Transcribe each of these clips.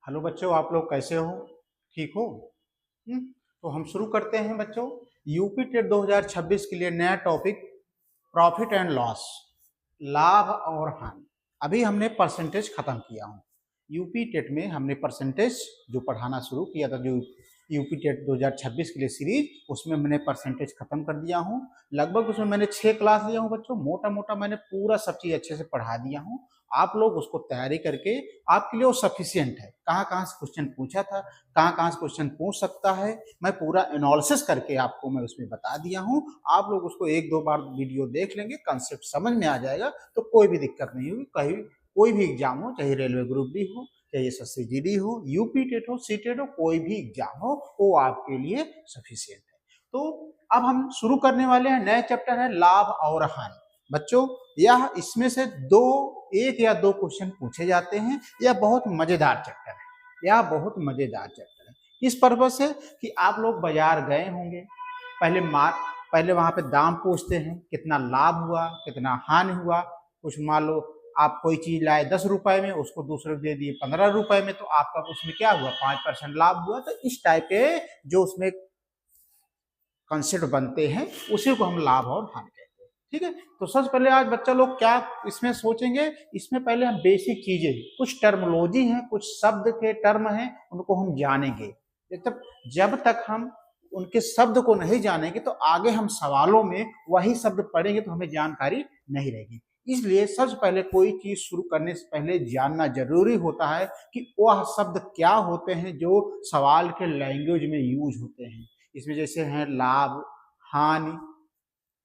Hello बच्चों, आप लोग कैसे हो? ठीक हो? तो हम शुरू करते हैं बच्चों। यूपी टेट 2026 के लिए नया टॉपिक, प्रॉफिट एंड लॉस, लाभ और हानि। अभी हमने परसेंटेज खत्म किया हूँ। यूपी टेट में हमने परसेंटेज जो पढ़ाना शुरू किया था, जो यूपी टेट 2026 के लिए सीरीज, उसमें मैंने परसेंटेज खत्म कर दिया हूँ। लगभग उसमें मैंने 6 क्लास लिया हूँ बच्चों। मोटा मोटा मैंने पूरा सब चीज अच्छे से पढ़ा दिया हूँ। आप लोग उसको तैयारी करके, आपके लिए वो सफिशियंट है। कहाँ कहाँ से क्वेश्चन पूछा था, कहाँ कहाँ से क्वेश्चन पूछ सकता है, मैं पूरा एनालिसिस करके आपको मैं उसमें बता दिया हूँ। आप लोग उसको 1-2 बार वीडियो देख लेंगे, कंसेप्ट समझ में आ जाएगा, तो कोई भी दिक्कत नहीं होगी। कहीं कोई भी एग्जाम हो, चाहे रेलवे ग्रुप डी हो, चाहे एसएससी जीडी हो, यूपी टेट हो, सी टेट हो, कोई भी एग्जाम हो, वो आपके लिए सफिशियंट है। तो अब हम शुरू करने वाले हैं। नया चैप्टर है लाभ और हानि। बच्चों, यह इसमें से एक या दो क्वेश्चन पूछे जाते हैं। यह बहुत मजेदार चैप्टर है। यह बहुत मजेदार चैप्टर है। इस पर्पज से कि आप लोग बाजार गए होंगे, पहले वहां पे दाम पूछते हैं, कितना लाभ हुआ, कितना हानि हुआ। कुछ मान लो आप कोई चीज लाए 10 रुपए में, उसको दूसरे दे दिए 15 रुपए में, तो आपका उसमें क्या हुआ? 5% लाभ हुआ। तो इस टाइप के जो उसमें कंसेप्ट बनते हैं, उसी को हम लाभ और हानि कहते हैं। ठीक है, तो सबसे पहले आज बच्चा लोग क्या इसमें सोचेंगे, इसमें पहले हम बेसिक चीजें, कुछ टर्मोलॉजी हैं, कुछ शब्द के टर्म हैं, उनको हम जानेंगे। जब तक हम उनके शब्द को नहीं जानेंगे, तो आगे हम सवालों में वही शब्द पढ़ेंगे तो हमें जानकारी नहीं रहेगी। इसलिए सबसे पहले कोई चीज शुरू करने से पहले जानना जरूरी होता है कि वह शब्द क्या होते हैं जो सवाल के लैंग्वेज में यूज होते हैं। इसमें जैसे हैं लाभ, हानि,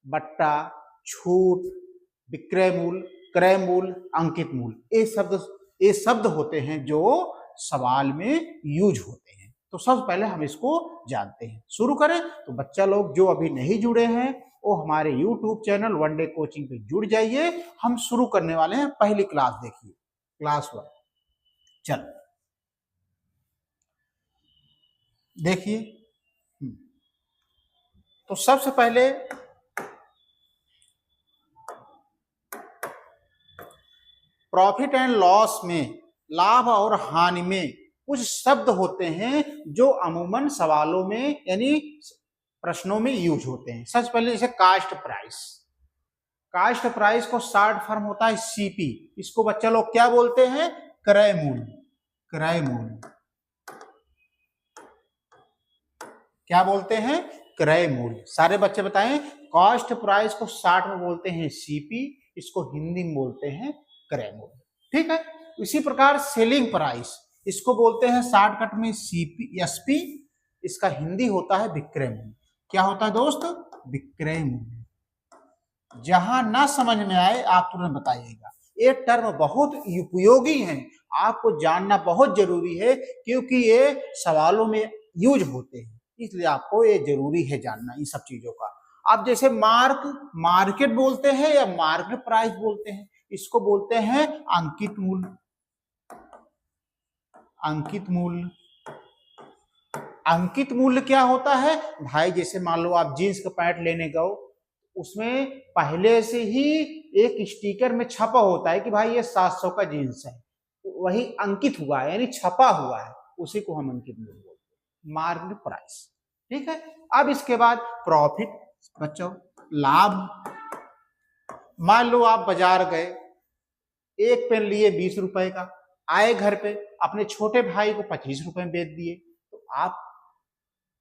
बट्टा, छूट, विक्रय मूल्य, क्रय मूल्य, अंकित मूल्य। ये शब्द होते हैं जो सवाल में यूज होते हैं। तो सबसे पहले हम इसको जानते हैं। शुरू करें तो बच्चा लोग जो अभी नहीं जुड़े हैं, वो हमारे YouTube channel one day coaching पे जुड़ जाइए। हम शुरू करने वाले हैं। पहली क्लास देखिए, क्लास 1। चल देखिए। तो सबसे पहले प्रॉफिट एंड लॉस में, लाभ और हानि में कुछ शब्द होते हैं जो अमूमन सवालों में यानी प्रश्नों में यूज होते हैं। सबसे पहले जैसे कास्ट प्राइस। कास्ट प्राइस को शॉर्ट फॉर्म होता है सीपी। इसको बच्चा लोग क्या बोलते हैं? क्रय मूल्य। क्रय मूल्य क्या बोलते हैं? क्रय मूल्य। सारे बच्चे बताएं। कॉस्ट प्राइस को शॉर्ट में बोलते हैं सीपी, इसको हिंदी में बोलते हैं क्रय मूल्य। ठीक है, इसी प्रकार सेलिंग प्राइस, इसको बोलते हैं शॉर्टकट में सीपी एसपी, इसका हिंदी होता है विक्रय मूल्य। क्या होता है दोस्त? विक्रय मूल्य। जहां ना समझ में आए आप तुरंत बताइएगा। ये टर्म बहुत उपयोगी है, आपको जानना बहुत जरूरी है, क्योंकि ये सवालों में यूज होते हैं। इसलिए आपको ये जरूरी है जानना इन सब चीजों का। आप जैसे मार्केट बोलते हैं या मार्केट प्राइस बोलते हैं, इसको बोलते हैं अंकित मूल्य। अंकित मूल्य। अंकित मूल्य क्या होता है भाई? जैसे मान लो आप जीन्स का पैंट लेने गए, उसमें पहले से ही एक स्टिकर में छपा होता है कि भाई ये 700 का जीन्स है, वही अंकित हुआ है यानी छपा हुआ है, उसी को हम अंकित मूल्य बोलते हैं, मार्केट प्राइस। ठीक है, अब इसके बाद प्रॉफिट बच्चों, लाभ। मान लो आप बाजार गए, एक पेन लिए 20 रुपए का, आए घर पे अपने छोटे भाई को 25 रुपए में बेच दिए, तो आप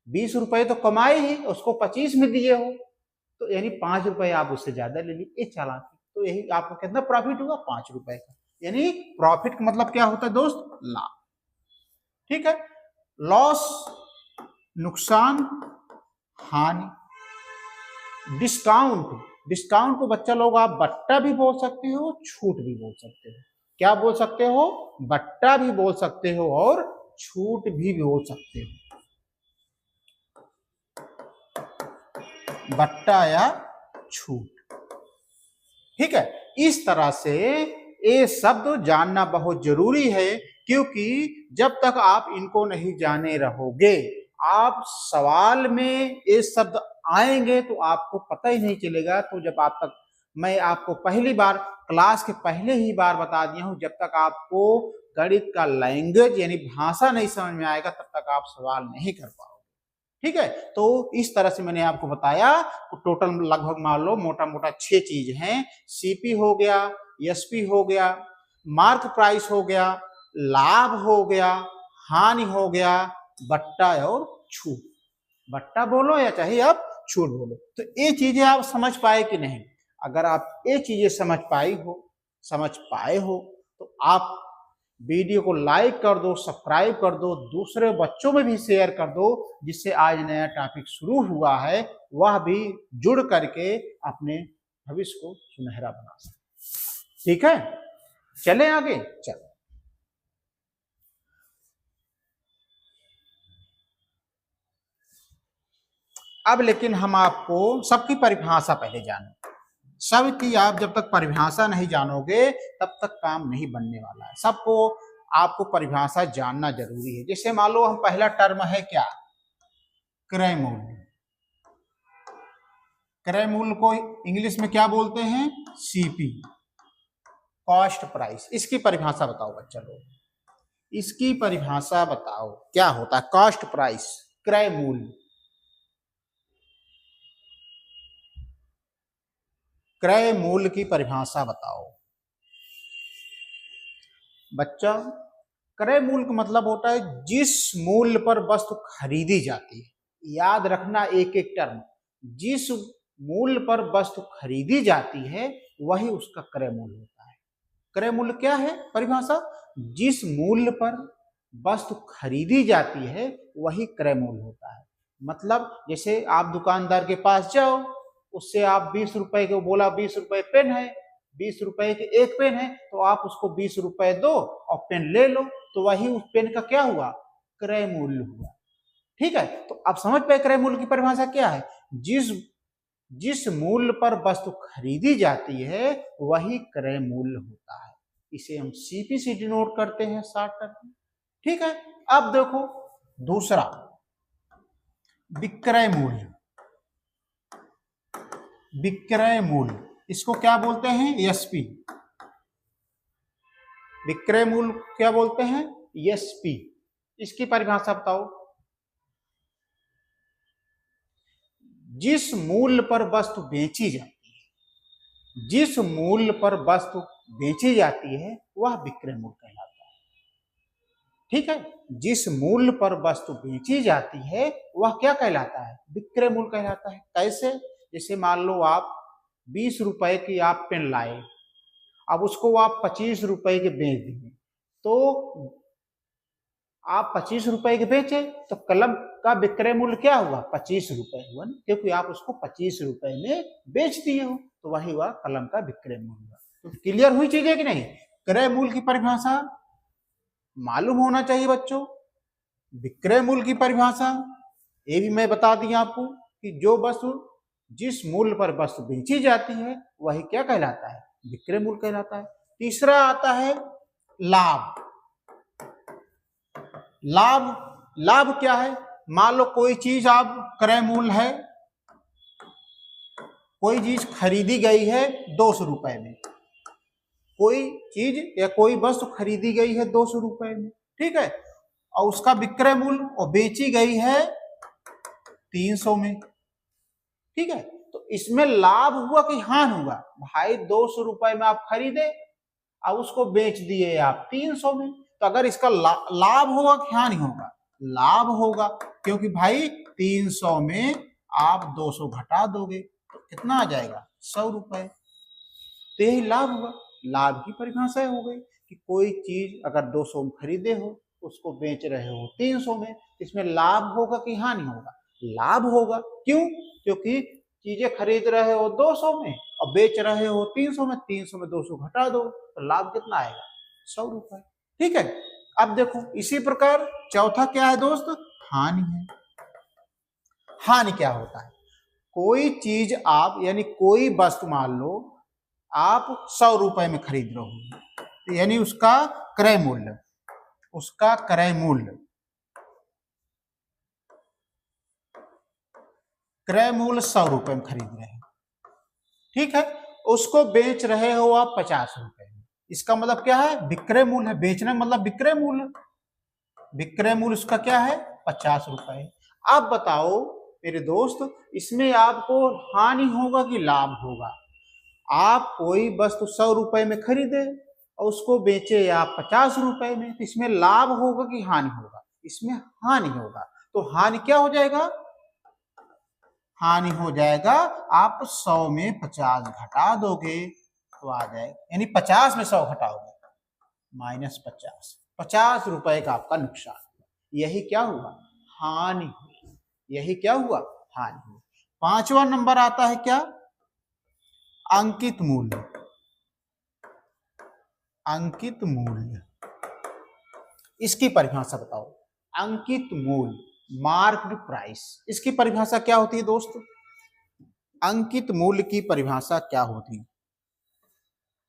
20 रुपए तो कमाए ही, उसको 25 में दिए हो, तो यानी 5 रुपए आप उससे ज्यादा ले लिए। एक चालाकी। तो यही आपको कितना प्रॉफिट हुआ? 5 रुपए का। यानी प्रॉफिट का मतलब क्या होता है दोस्त? लाभ। ठीक है, लॉस, नुकसान, हानि। डिस्काउंट, डिस्काउंट को बच्चा लोग आप बट्टा भी बोल सकते हो, छूट भी बोल सकते हो। क्या बोल सकते हो? बट्टा भी बोल सकते हो और छूट भी बोल सकते हो। बट्टा या छूट। ठीक है, इस तरह से ये शब्द जानना बहुत जरूरी है, क्योंकि जब तक आप इनको नहीं जाने रहोगे, आप सवाल में ये शब्द आएंगे तो आपको पता ही नहीं चलेगा। तो जब आप तक मैं आपको पहली बार क्लास के पहले ही बार बता दिया हूं, जब तक आपको गणित का लैंग्वेज यानी भाषा नहीं समझ में आएगा तब तक आप सवाल नहीं कर पाओगे। ठीक है, तो इस तरह से मैंने आपको बताया। तो टोटल लगभग मान लो मोटा मोटा 6 चीज हैं। सीपी हो गया, एसपी हो गया, मार्क प्राइस हो गया, लाभ हो गया, हानि हो गया, बट्टा और छूट। बट्टा बोलो या चाहे आप छूट बोलो। तो ये चीजें आप समझ पाए कि नहीं? अगर आप ये चीजें समझ पाए हो तो आप वीडियो को लाइक कर दो, सब्सक्राइब कर दो, दूसरे बच्चों में भी शेयर कर दो, जिससे आज नया टॉपिक शुरू हुआ है वह भी जुड़ करके अपने भविष्य को सुनहरा बना सके। ठीक है, चलें आगे। चलो अब लेकिन हम आपको सबकी परिभाषा पहले जानो। सबकी आप जब तक परिभाषा नहीं जानोगे तब तक काम नहीं बनने वाला है। सबको आपको परिभाषा जानना जरूरी है। जैसे मान लो हम पहला टर्म है क्या? क्रय मूल्य। क्रय मूल्य को इंग्लिश में क्या बोलते हैं? CP, cost price. इसकी परिभाषा बताओ बच्चा लोग, इसकी परिभाषा बताओ क्या होता है? कॉस्ट प्राइस, क्रय मूल्य। क्रय मूल्य की परिभाषा बताओ बच्चा। क्रय मूल्य का मतलब होता है जिस मूल्य पर वस्तु खरीदी जाती है। याद रखना एक एक टर्म। जिस मूल्य पर वस्तु खरीदी जाती है वही उसका क्रय मूल्य होता है। क्रय मूल्य क्या है? परिभाषा, जिस मूल्य पर वस्तु खरीदी जाती है वही क्रय मूल्य होता है। मतलब जैसे आप दुकानदार के पास जाओ, उससे आप 20 रुपए के बोला 20 रुपए पेन है, 20 रुपए के एक पेन है, तो आप उसको 20 रुपए दो और पेन ले लो, तो वही उस पेन का क्या हुआ? क्रय मूल्य हुआ। ठीक है, तो आप समझ पाए क्रय मूल्य की परिभाषा क्या है? जिस मूल्य पर वस्तु खरीदी जाती है वही क्रय मूल्य होता है। इसे हम सीपी से डिनोट करते हैं शॉर्टकट में। ठीक है, अब देखो दूसरा, विक्रय मूल्य। विक्रय मूल्य इसको क्या बोलते हैं? एसपी। विक्रय मूल्य क्या बोलते हैं? एसपी। इसकी परिभाषा बताओ। जिस मूल्य पर वस्तु बेची जाती है, जिस मूल्य पर वस्तु बेची जाती है वह विक्रय मूल्य कहलाता है। ठीक है, जिस मूल्य पर वस्तु बेची जाती है वह क्या कहलाता है? विक्रय मूल्य कहलाता है। कैसे? जैसे मान लो आप 20 रुपए की आप पेन लाए, अब उसको आप 25 रुपए के बेच दिए, तो आप 25 रुपए के बेचे तो कलम का विक्रय मूल्य क्या हुआ? 25 रुपए हुआ ना, क्योंकि आप उसको 25 रुपए में बेच दिए हो, तो वही हुआ कलम का विक्रय मूल्य हुआ। तो क्लियर हुई चीजें कि नहीं? क्रय मूल्य की परिभाषा मालूम होना चाहिए बच्चों। विक्रय मूल्य की परिभाषा ये भी मैं बता दिया आपको कि जो वस्तु जिस मूल्य पर वस्तु बेची जाती है वही क्या कहलाता है? विक्रय मूल्य कहलाता है। तीसरा आता है लाभ। लाभ क्या है? मान लो कोई चीज आप क्रय मूल्य है, कोई चीज खरीदी गई है 200 रुपए में, कोई चीज या कोई वस्तु खरीदी गई है 200 रुपए में, ठीक है, और उसका विक्रय मूल्य और बेची गई है 300 में। ठीक है, तो इसमें लाभ हुआ कि हानि हुआ? भाई 200 रुपए में आप खरीदे और उसको बेच दिए आप 300 में, तो अगर इसका लाभ होगा कि हानि होगा? लाभ होगा, क्योंकि भाई 300 में आप 200 घटा दोगे तो कितना आ जाएगा? 100 रुपए। तो यही लाभ हुआ। लाभ की परिभाषा हो गई कि कोई चीज अगर 200 में खरीदे हो, उसको बेच रहे हो 300 में, इसमें लाभ होगा कि हानि होगा? लाभ होगा। क्यों? क्योंकि चीजें खरीद रहे हो 200 में और बेच रहे हो 300 में, 300 में 200 घटा दो तो लाभ कितना आएगा? 100 रुपए। ठीक है, अब देखो इसी प्रकार चौथा क्या है दोस्त? हानि है। हानि क्या होता है? कोई चीज आप यानी कोई वस्तु मान लो आप 100 रुपए में खरीद रहे हो, यानी उसका क्रय मूल्य, उसका क्रय मूल्य, क्रय मूल्य 100 रुपए में खरीद रहे हैं। ठीक है, उसको बेच रहे हो आप 50 रुपए में। इसका मतलब क्या है? विक्रय मूल्य है। बेचना मतलब विक्रय मूल्य। विक्रय मूल्य उसका क्या है? 50 रुपए। अब बताओ मेरे दोस्त, इसमें आपको हानि होगा कि लाभ होगा? आप कोई वस्तु 100 रुपए में खरीदे और उसको बेचे आप 50 रुपए में, तो इसमें लाभ होगा कि हानि होगा? इसमें हानि होगा। तो हानि क्या हो जाएगा? हानि हो जाएगा। आप 100 में 50 घटा दोगे तो आ जाएगा, यानी 50 में 100 घटाओगे -50, 50 रुपए का आपका नुकसान हुआ। यही क्या हुआ? हानि हुई। यही क्या हुआ? हानि हुई। 5वां नंबर आता है क्या? अंकित मूल्य। अंकित मूल्य, इसकी परिभाषा बताओ। अंकित मूल्य, मार्क्ड प्राइस, इसकी परिभाषा क्या होती है दोस्त? अंकित मूल्य की परिभाषा क्या होती है?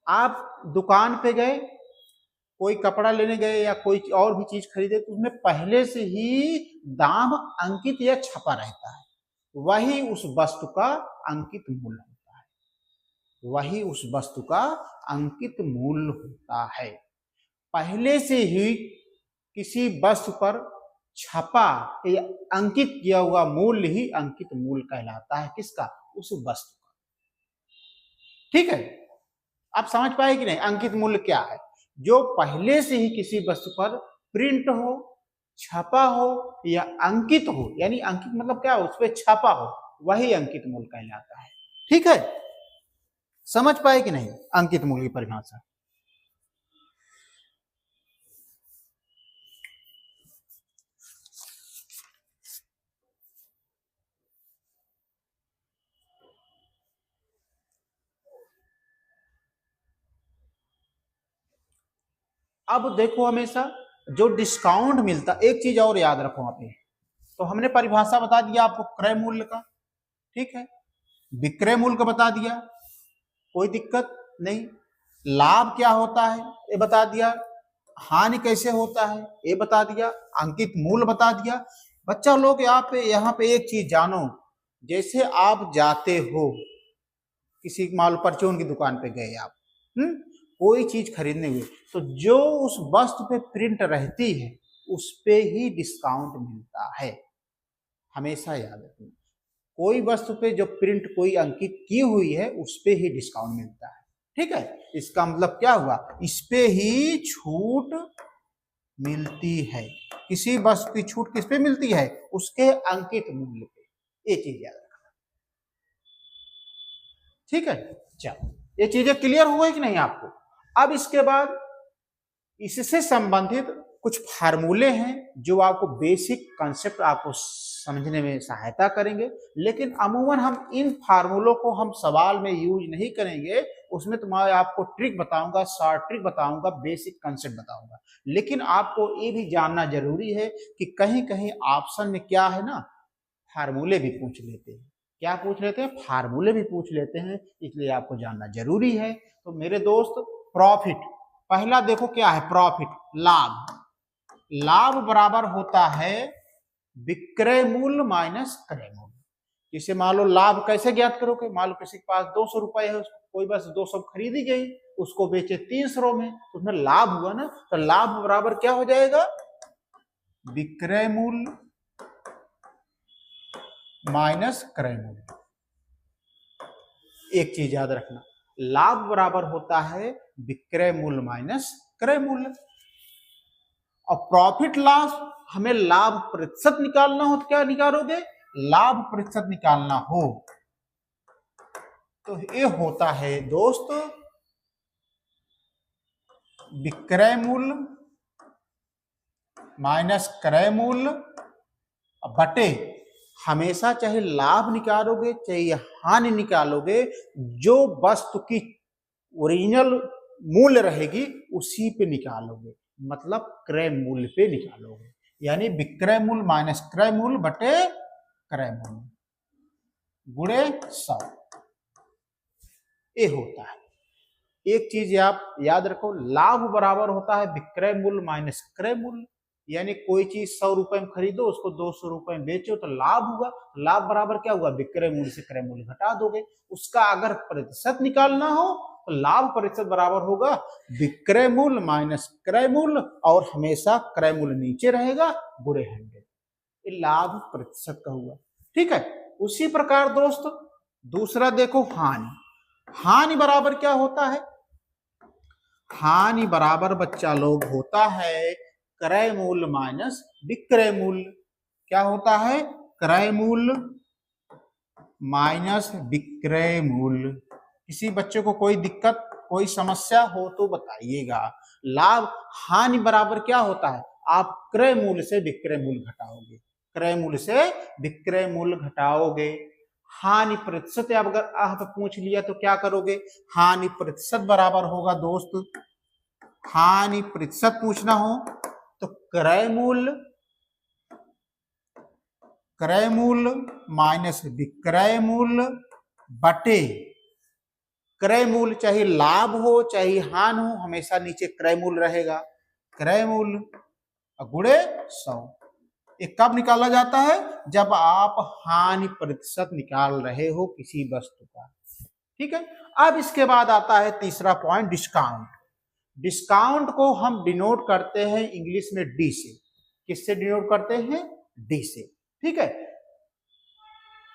आप दुकान पे गए, कोई कपड़ा लेने गए या कोई और भी चीज खरीदे, तो उसमें पहले से ही दाम अंकित या छपा रहता है। वही उस वस्तु का अंकित मूल्य होता है। वही उस वस्तु का अंकित मूल्य होता है। पहले से ही किसी वस्तु पर छपा या अंकित किया हुआ मूल्य ही अंकित मूल्य कहलाता है। किसका? उस वस्तु का। ठीक है, आप समझ पाए कि नहीं? अंकित मूल्य क्या है? जो पहले से ही किसी वस्तु पर प्रिंट हो, छपा हो या अंकित हो, यानी अंकित मतलब क्या? उस पर छपा हो, वही अंकित मूल्य कहलाता है। ठीक है, समझ पाए कि नहीं अंकित मूल्य की परिभाषा? अब देखो, हमेशा जो डिस्काउंट मिलता, एक चीज और याद रखो आप, तो हमने परिभाषा बता दिया आपको क्रय मूल्य का, ठीक है, विक्रय मूल्य का बता दिया, कोई दिक्कत नहीं। लाभ क्या होता है ये बता दिया, हानि कैसे होता है ये बता दिया, अंकित मूल्य बता दिया। बच्चा लोग यहाँ पे एक चीज जानो, जैसे आप जाते हो किसी मान लो परचून की दुकान पे गए आप, कोई चीज खरीदने हुए, तो जो उस वस्तु पे प्रिंट रहती है उस पे ही डिस्काउंट मिलता है। हमेशा याद रखना, कोई वस्तु पे जो प्रिंट कोई अंकित की हुई है उस पे ही डिस्काउंट मिलता है। ठीक है, इसका मतलब क्या हुआ? इस पे ही छूट मिलती है। किसी वस्तु की छूट किस पे मिलती है? उसके अंकित मूल्य पे। ये चीज याद रखना। ठीक है, चलो ये चीजें क्लियर हो गई कि नहीं आपको? अब इसके बाद इससे संबंधित कुछ फार्मूले हैं जो आपको बेसिक कॉन्सेप्ट आपको समझने में सहायता करेंगे, लेकिन अमूमन हम इन फार्मूलों को हम सवाल में यूज नहीं करेंगे। उसमें तो मैं आपको ट्रिक बताऊंगा, शॉर्ट ट्रिक बताऊंगा, बेसिक कॉन्सेप्ट बताऊंगा। लेकिन आपको ये भी जानना जरूरी है कि कहीं कहीं ऑप्शन में क्या है ना, फार्मूले भी पूछ लेते हैं। क्या पूछ लेते हैं? फार्मूले भी पूछ लेते हैं, इसलिए आपको जानना जरूरी है। तो मेरे दोस्त, प्रॉफिट, पहला देखो क्या है? प्रॉफिट, लाभ। लाभ बराबर होता है विक्रय मूल्य माइनस क्रय मूल्य। जैसे मान लो लाभ कैसे ज्ञात करोगे? मान लो किसी के पास 200 रुपए है, कोई बस 200 खरीदी गई, उसको बेचे 300 में, तो उसमें लाभ हुआ ना। तो लाभ बराबर क्या हो जाएगा? विक्रय मूल्य माइनस क्रय मूल्य। एक चीज याद रखना, लाभ बराबर होता है विक्रय मूल्य माइनस क्रय मूल्य। और प्रॉफिट लॉस, हमें लाभ प्रतिशत निकालना हो तो क्या निकालोगे? लाभ प्रतिशत निकालना हो तो ये होता है दोस्त विक्रय मूल्य माइनस क्रय मूल्य बटे, हमेशा चाहे लाभ निकालोगे चाहे हानि निकालोगे, जो वस्तु की ओरिजिनल मूल्य रहेगी उसी पे निकालोगे, मतलब क्रय मूल्य पे निकालोगे। यानी विक्रय मूल्य माइनस क्रय मूल्य बटे क्रय मूल्य गुणे 100, ये होता है। एक चीज आप याद रखो, लाभ बराबर होता है विक्रय मूल्य माइनस क्रय मूल्य, यानी कोई चीज 100 रुपए में खरीदो, उसको 200 रुपए में बेचो तो लाभ हुआ। लाभ बराबर क्या हुआ, विक्रय मूल्य से क्रय मूल्य घटा दोगे। उसका अगर प्रतिशत निकालना हो तो लाभ प्रतिशत बराबर होगा विक्रय मूल्य माइनस क्रय मूल्य, और हमेशा क्रय मूल्य नीचे रहेगा, गुणे 100। ये लाभ प्रतिशत का हुआ। ठीक है, उसी प्रकार दोस्त दूसरा देखो, हानि। हानि बराबर क्या होता है, हानि बराबर बच्चा लोग होता है क्रय मूल्य माइनस विक्रय मूल्य। क्या होता है, क्रय मूल्य माइनस विक्रय मूल्य। किसी बच्चे को कोई दिक्कत कोई समस्या हो तो बताइएगा। लाभ हानि बराबर क्या होता है, आप क्रय मूल्य से विक्रय मूल्य घटाओगे, क्रय मूल्य से विक्रय मूल्य घटाओगे। हानि प्रतिशत अगर आप पूछ लिया तो क्या करोगे, हानि प्रतिशत बराबर होगा दोस्त, हानि प्रतिशत पूछना हो तो क्रय मूल्य माइनस विक्रय मूल्य बटे क्रय मूल्य, चाहे लाभ हो चाहे हानि हो, हमेशा नीचे क्रय मूल्य रहेगा, क्रय मूल्य गुणे 100। ये कब निकाला जाता है, जब आप हानि प्रतिशत निकाल रहे हो किसी वस्तु का। ठीक है, अब इसके बाद आता है तीसरा पॉइंट, डिस्काउंट। डिस्काउंट को हम डिनोट करते हैं इंग्लिश में डी से। किससे डिनोट करते हैं, डी से। ठीक है,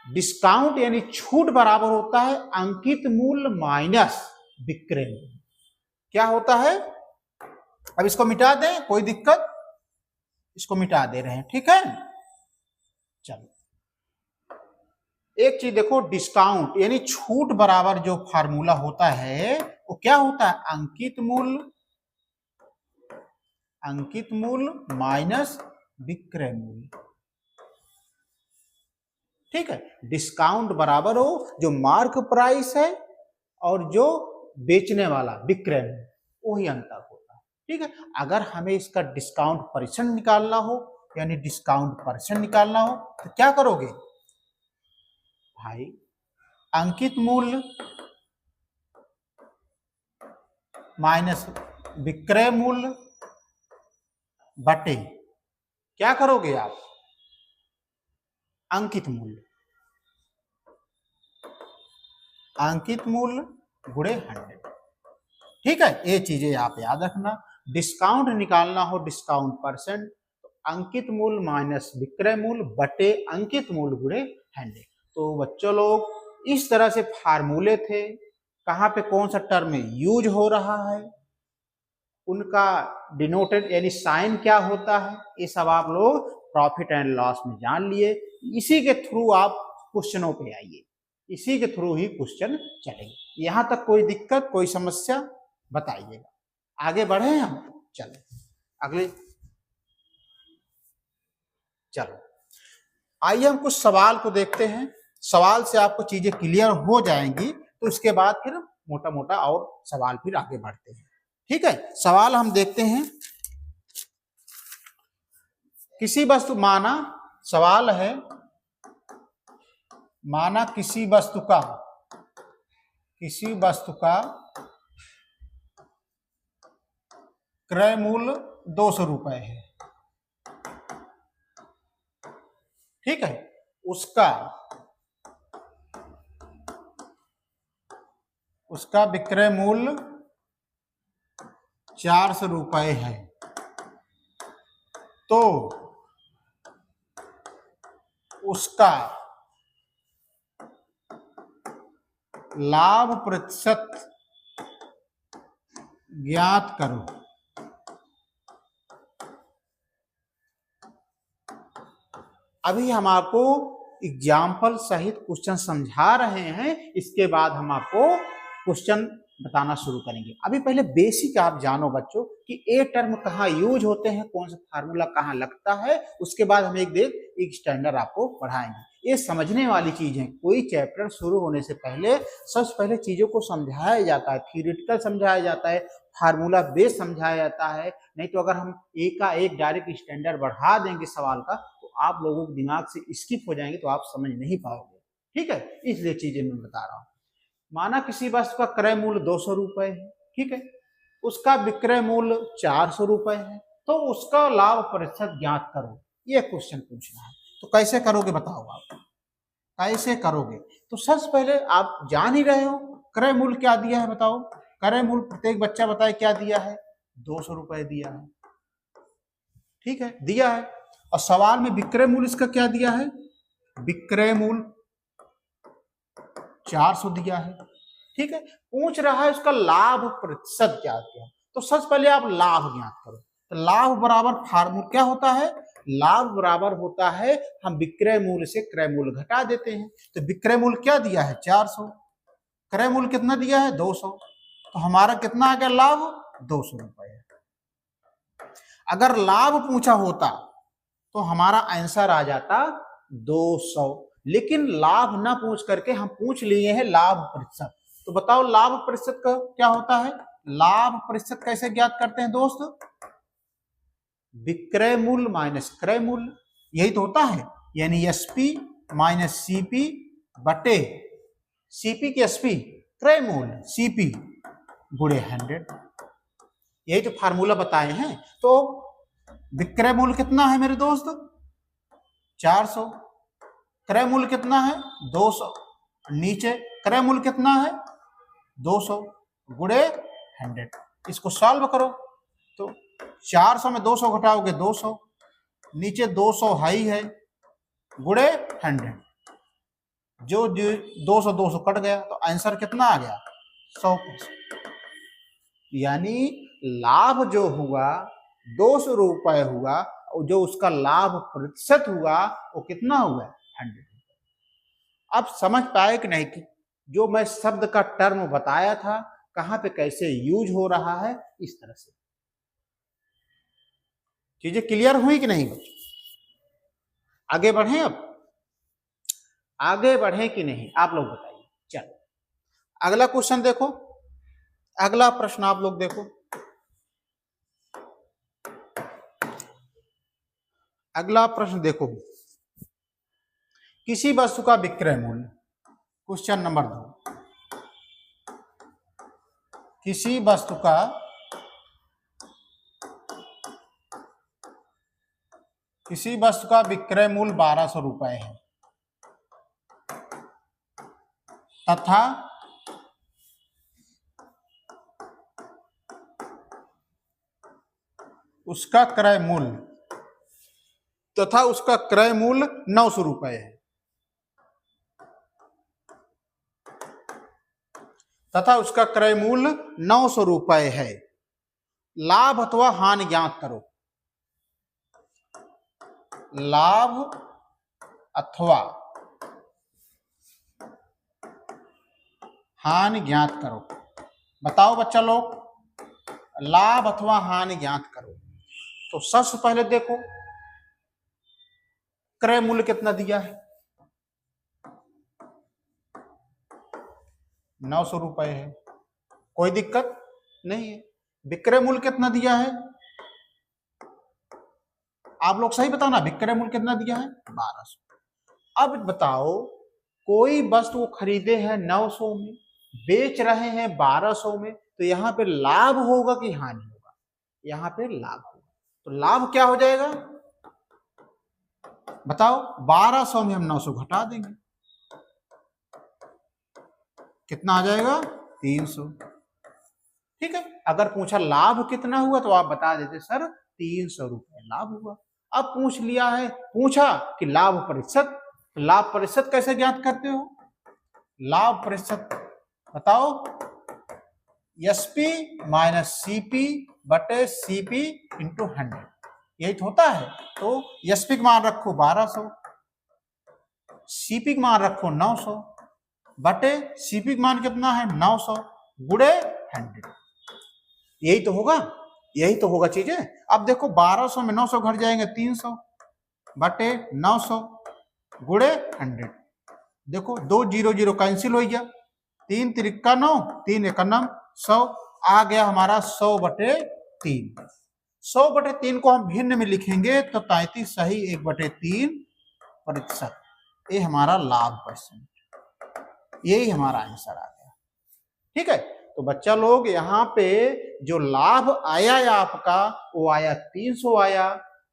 डिस्काउंट यानी छूट बराबर होता है अंकित मूल्य माइनस विक्रय मूल्य। क्या होता है, अब इसको मिटा दें, कोई दिक्कत, इसको मिटा दे रहे हैं। ठीक है, चलो एक चीज देखो, डिस्काउंट यानी छूट बराबर जो फार्मूला होता है वो क्या होता है, अंकित मूल्य माइनस विक्रय मूल्य। ठीक है, डिस्काउंट बराबर हो जो मार्क प्राइस है और जो बेचने वाला विक्रय मूल्य, वही अंतर होता है। ठीक है, अगर हमें इसका डिस्काउंट परसेंट निकालना हो, यानी डिस्काउंट परसेंट निकालना हो तो क्या करोगे भाई, अंकित मूल्य माइनस विक्रय मूल्य बटे क्या करोगे आप, अंकित मूल्य गुणे 100। ठीक है, ये चीजें आप याद रखना। डिस्काउंट निकालना हो, डिस्काउंट परसेंट, तो अंकित मूल्य माइनस विक्रय मूल्य बटे अंकित मूल्य गुणे 100। तो बच्चों लोग इस तरह से फार्मूले थे, कहाँ पे कौन सा टर्म यूज हो रहा है, उनका डिनोटेड यानी साइन क्या होता है, ये सब आप लोग प्रॉफिट एंड लॉस में जान लिए। इसी के थ्रू आप क्वेश्चनों पे आइए, इसी के थ्रू ही क्वेश्चन चलेंगे। यहां तक कोई दिक्कत कोई समस्या बताइएगा, आगे बढ़े हम। चलो अगले, चलो आइए हम कुछ सवाल को देखते हैं। सवाल से आपको चीजें क्लियर हो जाएंगी, तो उसके बाद फिर मोटा मोटा और सवाल फिर आगे बढ़ते हैं। ठीक है, सवाल हम देखते हैं। किसी वस्तु, माना सवाल है, माना किसी वस्तु का क्रय मूल्य 200 रुपए है। ठीक है, उसका विक्रय मूल्य 400 रुपए है, तो उसका लाभ प्रतिशत ज्ञात करो। अभी हम आपको एग्जाम्पल सहित क्वेश्चन समझा रहे हैं, इसके बाद हम आपको क्वेश्चन बताना शुरू करेंगे। अभी पहले बेसिक आप जानो बच्चों कि ए टर्म कहाँ यूज होते हैं, कौन सा फार्मूला कहाँ लगता है, उसके बाद हम एक स्टैंडर्ड आपको पढ़ाएंगे। ये समझने वाली चीज है, कोई चैप्टर शुरू होने से पहले सबसे पहले चीजों को समझाया जाता है, थियोरेटिकल समझाया जाता है, फार्मूला बेस समझाया जाता है। नहीं तो अगर हम एक का एक डायरेक्ट स्टैंडर्ड बढ़ा देंगे सवाल का, तो आप लोगों के दिमाग से स्किप हो जाएंगे, तो आप समझ नहीं पाओगे। ठीक है, इसलिए चीजें मैं बता रहा हूं। माना किसी वस्तु का क्रय मूल्य 200 रुपए है, ठीक है, उसका विक्रय मूल्य 400 रुपए है, तो उसका लाभ प्रतिशत ज्ञात करो, ये क्वेश्चन पूछना है। तो कैसे करोगे बताओ आप, कैसे करोगे? तो सबसे पहले आप जान ही रहे हो क्रय मूल्य क्या दिया है, बताओ। क्रय मूल्य प्रत्येक बच्चा बताए क्या दिया है, 200 रुपए दिया है, ठीक है, दिया है। और सवाल में विक्रय मूल्य इसका क्या दिया है, विक्रय मूल्य 400 दिया है, ठीक है। पूछ रहा है उसका लाभ प्रतिशत ज्ञात किया, तो सबसे पहले आप लाभ ज्ञात करो। तो लाभ बराबर फार्मूला क्या होता है, लाभ बराबर होता है, हम विक्रय मूल्य से क्रय मूल्य घटा देते हैं। तो विक्रय मूल्य क्या दिया है 400, क्रय मूल्य कितना दिया है 200, तो हमारा कितना आ गया लाभ 200 रुपए। अगर लाभ पूछा होता तो हमारा आंसर आ जाता 200, लेकिन लाभ ना पूछ करके हम पूछ लिए हैं लाभ प्रतिशत। तो बताओ लाभ प्रतिशत का क्या होता है, लाभ प्रतिशत कैसे ज्ञात करते हैं दोस्त, विक्रय मूल्य माइनस क्रय मूल्य, यही तो होता है। यानी एसपी माइनस सीपी बटे सीपी की एसपी क्रय मूल्य सीपी गुणे 100, यही तो फार्मूला बताए हैं। तो विक्रय मूल्य कितना है मेरे दोस्त 400, क्रय मूल्य कितना है 200, नीचे क्रय मूल्य कितना है 200 गुणे 100। इसको सॉल्व करो तो 400 में 200 घटाओगे 200, नीचे 200 हाई है गुणे 100, जो 200 कट गया तो आंसर कितना आ गया 100%। यानी लाभ जो हुआ 200 रुपए हुआ, जो उसका लाभ प्रतिशत हुआ वो कितना हुआ 100। अब समझ पाए कि नहीं कि जो मैं शब्द का टर्म बताया था कहां पे कैसे यूज हो रहा है, इस तरह से चीजें क्लियर हुई कि नहीं बच्चों? आगे बढ़े, अब आगे बढ़े कि नहीं आप लोग बताइए। चलो अगला क्वेश्चन देखो, अगला प्रश्न आप लोग देखो। अगला प्रश्न देखो, किसी वस्तु का विक्रय मूल्य, क्वेश्चन नंबर 2, किसी वस्तु का विक्रय मूल्य 1200 रुपए है तथा उसका क्रय मूल्य 900 रुपए है, तथा उसका क्रय मूल्य 900 रुपए है। लाभ अथवा हानि ज्ञात करो, लाभ अथवा हानि ज्ञात करो। बताओ बच्चा लोग, लाभ अथवा हानि ज्ञात करो। तो सबसे पहले देखो क्रय मूल्य कितना दिया है 900 रुपए है, कोई दिक्कत नहीं है। विक्रय मूल्य कितना दिया है, आप लोग सही बताओ ना, विक्रय मूल्य कितना दिया है 1200। अब बताओ कोई वस्तु को खरीदे हैं 900 में, बेच रहे हैं 1200 में, तो यहां पे लाभ होगा कि हानि होगा, यहां पे लाभ होगा। तो लाभ क्या हो जाएगा बताओ, 1200 में हम 900 घटा देंगे, कितना आ जाएगा 300, ठीक है। अगर पूछा लाभ कितना हुआ तो आप बता देते सर 300 रुपए लाभ हुआ। अब पूछ लिया है, पूछा कि लाभ प्रतिशत, लाभ प्रतिशत कैसे ज्ञात करते हो, लाभ प्रतिशत बताओ, एसपी माइनस सीपी बटे सीपी इंटू 100, यही तो होता है। तो एसपी का मान रखो 1200, सीपी का मान रखो 900 बटे सीपी का मान कितना है 900 गुणे 100, यही तो होगा, यही तो होगा चीजें। अब देखो 1200 में 900 घट जाएंगे 300 बटे 900 गुणे 100, देखो 2 0 0 कैंसिल हो गया, 3 त्रिका 9, 3 एका 9, 100 आ गया हमारा 100 बटे 3। 100 बटे 3 को हम भिन्न में लिखेंगे तो 33 सही 1/3%, ये हमारा लाभ परसेंट, यही हमारा आंसर आ गया, ठीक है। तो बच्चा लोग यहाँ पे जो लाभ आया है आपका वो आया 300 आया,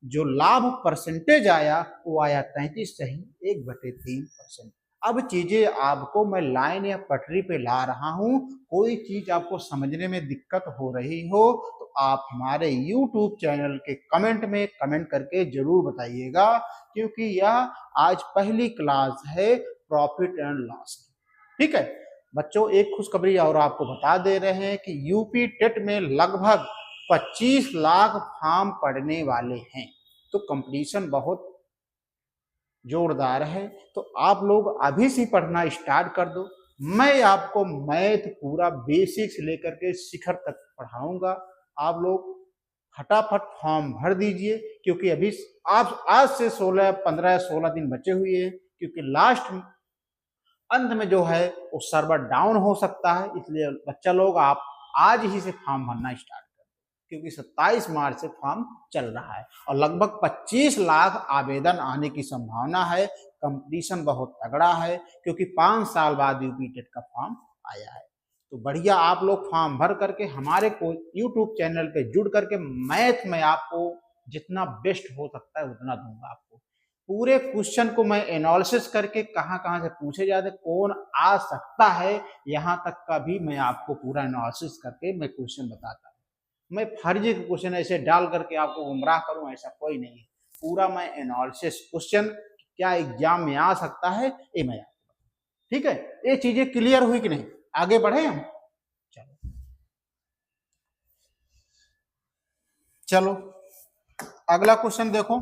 जो लाभ परसेंटेज आया वो आया 33 सही 1/3%। अब चीजें आपको मैं लाइन या पटरी पे ला रहा हूं, कोई चीज आपको समझने में दिक्कत हो रही हो तो आप हमारे YouTube चैनल के कमेंट में कमेंट करके जरूर बताइएगा, क्योंकि यह आज पहली क्लास है प्रॉफिट एंड लॉस की। ठीक है बच्चों, एक खुशखबरी और आपको बता दे रहे हैं कि यूपी टेट में लगभग 25 लाख फॉर्म पढ़ने वाले हैं, तो कंपटीशन बहुत जोरदार है। तो आप लोग अभी से पढ़ना स्टार्ट कर दो। मैं आपको मैथ पूरा बेसिक से लेकर के शिखर तक पढ़ाऊंगा। आप लोग फटाफट फॉर्म भर दीजिए, क्योंकि अभी आप आज से 15-16 दिन बचे हुए हैं, क्योंकि लास्ट अंत में जो है वो सर्वर डाउन हो सकता है। इसलिए बच्चा लोग आप आज ही से फॉर्म भरना स्टार्ट करें, क्योंकि 27 मार्च से फॉर्म चल रहा है और लगभग 25 लाख आवेदन आने की संभावना है। कंपटीशन बहुत तगड़ा है, क्योंकि 5 साल बाद यूपी टेट का फॉर्म आया है। तो बढ़िया आप लोग फॉर्म भर करके हमारे को यूट्यूब चैनल पे जुड़ करके मैथ में आपको जितना बेस्ट हो सकता है उतना दूंगा। आपको पूरे क्वेश्चन को मैं एनालिसिस करके कहाँ से पूछे जाते, कौन आ सकता है, यहाँ तक का भी मैं आपको पूरा एनालिसिस करके मैं क्वेश्चन बताता हूँ। मैं फर्जी के क्वेश्चन ऐसे डाल करके आपको गुमराह करूँ ऐसा कोई नहीं है। पूरा मैं एनालिसिस क्वेश्चन क्या एग्जाम में आ सकता है ये मैं आपको। ठीक है, ये चीजें क्लियर हुई कि नहीं? आगे बढ़े हम। चलो अगला क्वेश्चन देखो,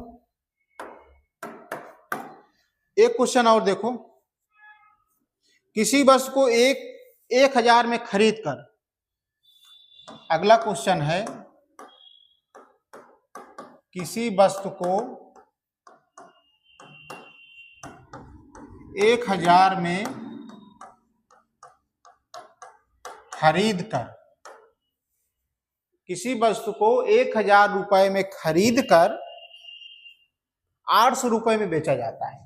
एक क्वेश्चन और देखो। किसी वस्तु को 1000 में खरीद कर, अगला क्वेश्चन है किसी वस्तु को 1000 में खरीद कर, किसी वस्तु को 1000 रुपए में खरीद कर 800 रुपए में बेचा जाता है,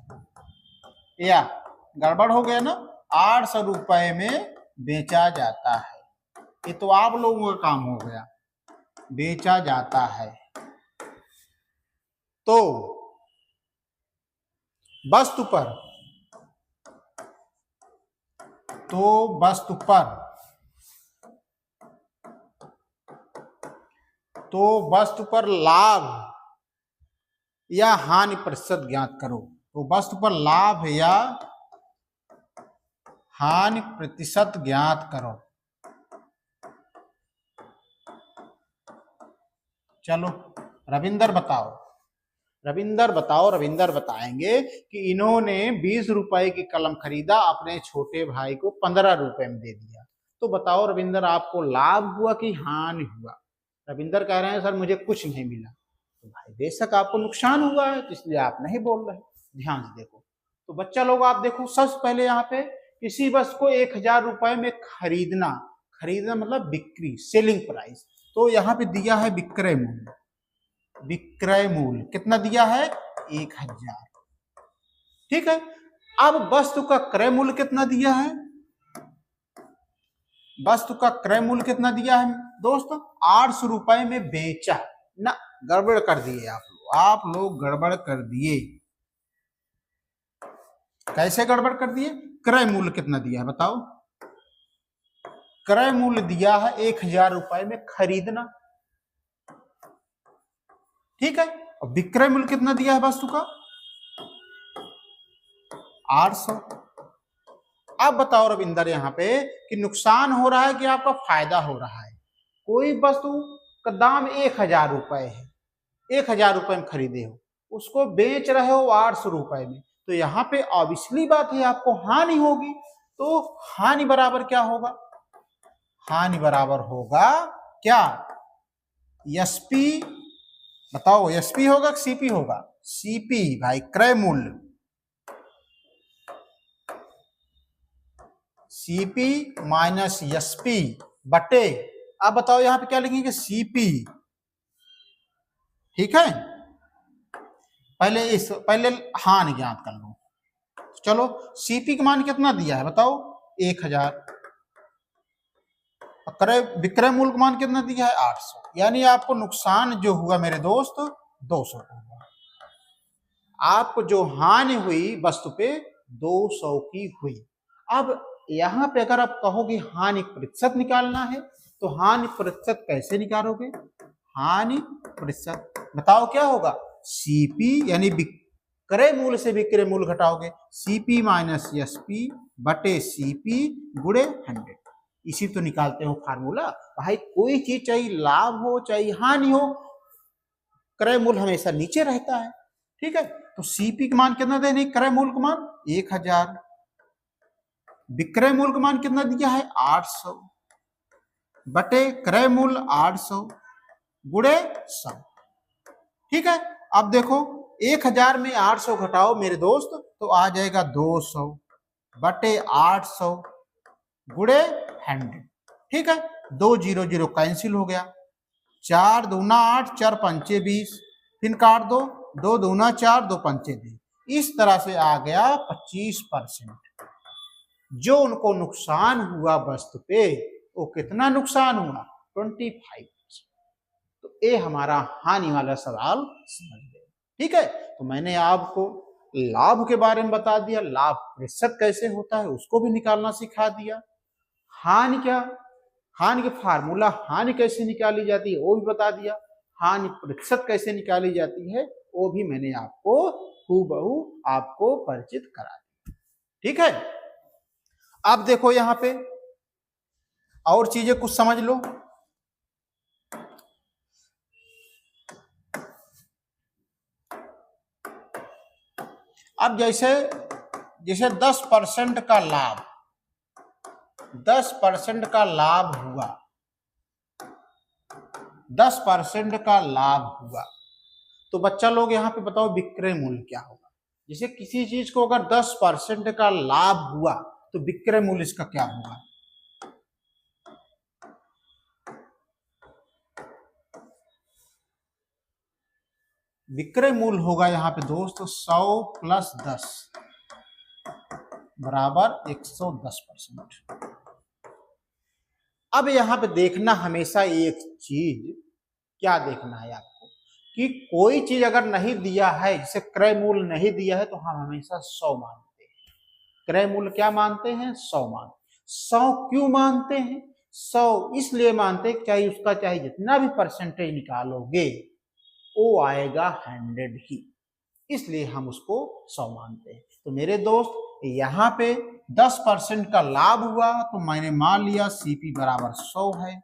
या गड़बड़ हो गया ना, 800 रुपए में बेचा जाता है। ये तो आप लोगों का काम हो गया, बेचा जाता है। तो वस्तु पर लाभ या हानि प्रतिशत ज्ञात करो। तो वस्तु पर लाभ या हानि प्रतिशत ज्ञात करो। चलो रविंदर बताएंगे कि इन्होंने 20 रुपए की कलम खरीदा, अपने छोटे भाई को 15 रुपए में दे दिया। तो बताओ रविंदर, आपको लाभ हुआ कि हानि हुआ? रविंदर कह रहे हैं सर मुझे कुछ नहीं मिला। तो भाई बेशक आपको नुकसान हुआ है, इसलिए आप नहीं बोल रहे। ध्यान से देखो। तो बच्चा लोग आप देखो, सबसे पहले यहाँ पे किसी वस्तु को 1000 रुपए में खरीदना मतलब बिक्री, सेलिंग प्राइस। तो यहाँ पे दिया है विक्रय मूल्य कितना दिया है? 1000। ठीक है, अब वस्तु का क्रय मूल्य कितना दिया है? वस्तु का क्रय मूल्य कितना दिया है दोस्तों? 800 रुपए में बेचा ना। गड़बड़ कर दिए आप लोग गड़बड़ कर दिए। कैसे गड़बड़ कर दिए? क्रय मूल्य कितना दिया है बताओ? क्रय मूल्य दिया है 1000 रुपए में खरीदना। ठीक है, और विक्रय मूल्य कितना दिया है वस्तु का? 800। अब बताओ रविंदर, यहाँ पे कि नुकसान हो रहा है कि आपका फायदा हो रहा है? कोई वस्तु का दाम 1000 रुपए है, 1000 रुपए में खरीदे हो, उसको बेच रहे हो 800 रुपए में, तो यहाँ पे ऑब्वियसली बात है आपको हानि होगी। तो हानि बराबर क्या होगा? हानि बराबर होगा क्या? एसपी। बताओ एसपी होगा कि सीपी होगा? सीपी भाई, क्रय मूल्य। सीपी माइनस एसपी बटे, अब बताओ यहाँ पे क्या लिखेंगे? सीपी। ठीक है, पहले हानि ज्ञात कर लो। चलो सीपी का मान कितना दिया है बताओ? 1000। क्रय विक्रय मूल्य का मान कितना दिया है 800, यानी आपको नुकसान जो हुआ मेरे दोस्त 200 हुआ। आपको जो हानि हुई वस्तु पे 200 की हुई। अब यहाँ पे अगर आप कहोगे हानि प्रतिशत निकालना है तो हानि प्रतिशत कैसे निकालोगे? हानि प्रतिशत बताओ क्या होगा? सीपी यानी विक्रय मूल्य से विक्रय मूल्य घटाओगे, सीपी माइनस एसपी बटे सीपी गुणे 100। इसी तो निकालते हो फार्मूला। भाई कोई चीज चाहे लाभ हो चाहे हानि हो, क्रय मूल्य हमेशा नीचे रहता है। ठीक है, तो सीपी का मान कितना देने? क्रय मूल्य का मान 1000, विक्रय मूल्य का मान कितना दिया है 800 बटे क्रय मूल्य 800 गुणे 100। ठीक है, अब देखो 1000 में 800 घटाओ मेरे दोस्त तो आ जाएगा 200 बटे 800 गुणे 100। ठीक है, 2 0 0 कैंसिल हो गया, 4 दूना 8, 4 पंचे 20, फिर काट दो, 2 दूना 4, 2 पंचे 20। इस तरह से आ गया 25%। जो उनको नुकसान हुआ वस्तु पे वो कितना नुकसान हुआ? 25%। तो ये हमारा हानि वाला सवाल समझ गए। ठीक है, तो मैंने आपको लाभ के बारे में बता दिया, लाभ प्रतिशत कैसे होता है उसको भी निकालना सिखा दिया। हानि क्या, हानि के फार्मूला हानि कैसे निकाली जाती है वो भी बता दिया, हानि प्रतिशत कैसे निकाली जाती है वो भी मैंने आपको हूबहू आपको परिचित करा दिया। ठीक है, अब देखो यहां पे और चीजें कुछ समझ लो। अब जैसे 10% का लाभ, 10% का लाभ हुआ, 10% का लाभ हुआ तो बच्चा लोग यहाँ पे बताओ विक्रय मूल्य क्या होगा? जैसे किसी चीज को अगर 10% का लाभ हुआ तो विक्रय मूल्य इसका क्या होगा? विक्रय मूल्य होगा यहाँ पे दोस्त 100 प्लस 10 बराबर 110%। अब यहाँ पे देखना हमेशा एक चीज, क्या देखना है आपको कि कोई चीज अगर नहीं दिया है, जैसे क्रय मूल्य नहीं दिया है तो हम हमेशा 100 मानते हैं। क्रय मूल्य क्या मानते हैं? 100 मानते। 100 क्यों मानते हैं? 100 इसलिए मानते हैं चाहे उसका चाहे जितना भी परसेंटेज निकालोगे वो आएगा 100 ही, इसलिए हम उसको 100 मानते हैं। तो मेरे दोस्त यहाँ पे 10% का लाभ हुआ तो मैंने मान लिया सीपी बराबर 100 है।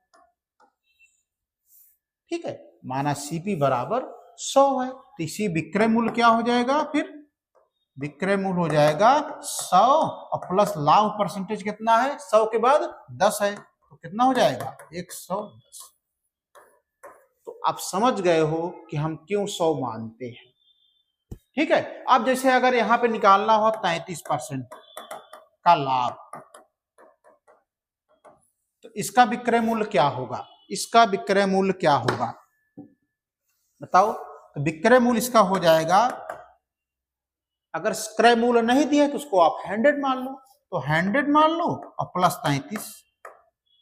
ठीक है, माना सीपी बराबर 100 है तो इसी विक्रय मूल्य क्या हो जाएगा? फिर विक्रय मूल्य हो जाएगा 100 और प्लस लाभ परसेंटेज कितना है? 100 के बाद 10 है तो कितना हो जाएगा? 110। तो आप समझ गए हो कि हम क्यों 100 मानते हैं। ठीक है, अब जैसे अगर यहां पे निकालना हो 33% का लाभ तो इसका विक्रय मूल्य क्या होगा? इसका विक्रय मूल्य क्या होगा बताओ? तो विक्रय मूल्य इसका हो जाएगा, अगर क्रय मूल्य नहीं दिया तो उसको आप 100 मान लो, तो 100 मान लो और प्लस 33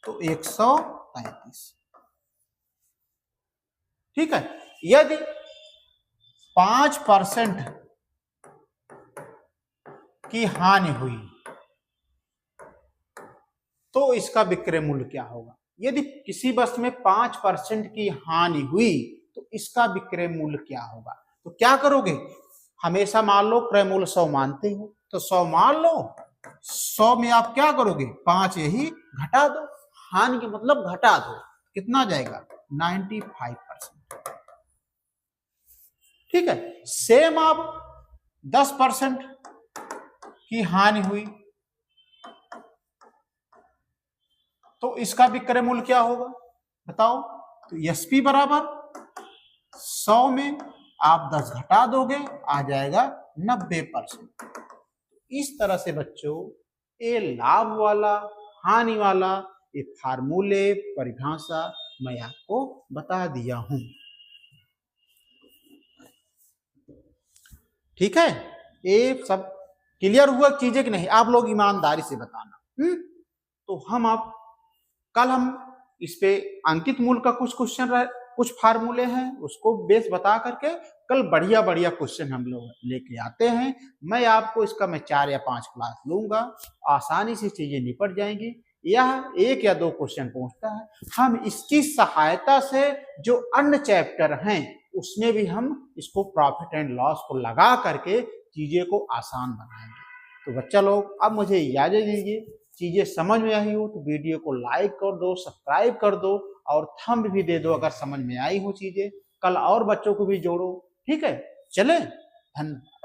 तो 133। ठीक है, यदि 5% की हानि हुई तो इसका विक्रय मूल्य क्या होगा? यदि किसी वस्तु में 5% की हानि हुई तो इसका विक्रय मूल्य क्या होगा? तो क्या करोगे? हमेशा मान लो क्रय मूल्य 100 मानते हो तो 100 मान लो, 100 में आप क्या करोगे? 5 यही घटा दो, हानि के मतलब घटा दो, कितना जाएगा? 95%। ठीक है, सेम आप 10% की हानि हुई तो इसका विक्रय मूल्य क्या होगा बताओ? तो एसपी बराबर 100 में आप 10 घटा दोगे आ जाएगा 90%। इस तरह से बच्चों ये लाभ वाला हानि वाला ये फार्मूले परिभाषा मैं आपको बता दिया हूं। ठीक है, ये सब क्लियर हुआ चीजें कि नहीं? आप लोग ईमानदारी से बताना। तो कल हम इस पे अंकित मूल का कुछ क्वेश्चन, कुछ फार्मूले हैं, उसको बेस बता करके कल बढ़िया बढ़िया क्वेश्चन हम लोग लेके आते हैं। मैं आपको इसका मैं 4 या 5 क्लास लूंगा, आसानी से चीजें निपट जाएंगी। यह 1 या 2 क्वेश्चन पूछता है, हम इसकी सहायता से जो अन्य चैप्टर हैं उसमें भी हम इसको प्रॉफिट एंड लॉस को लगा करके चीजें को आसान बनाएंगे। तो बच्चा लोग अब मुझे इजाजत दीजिए, चीजें समझ में आई हो तो वीडियो को लाइक कर दो, सब्सक्राइब कर दो और थंब भी दे दो अगर समझ में आई हो चीजें। कल और बच्चों को भी जोड़ो, ठीक है? चले, धन्यवाद।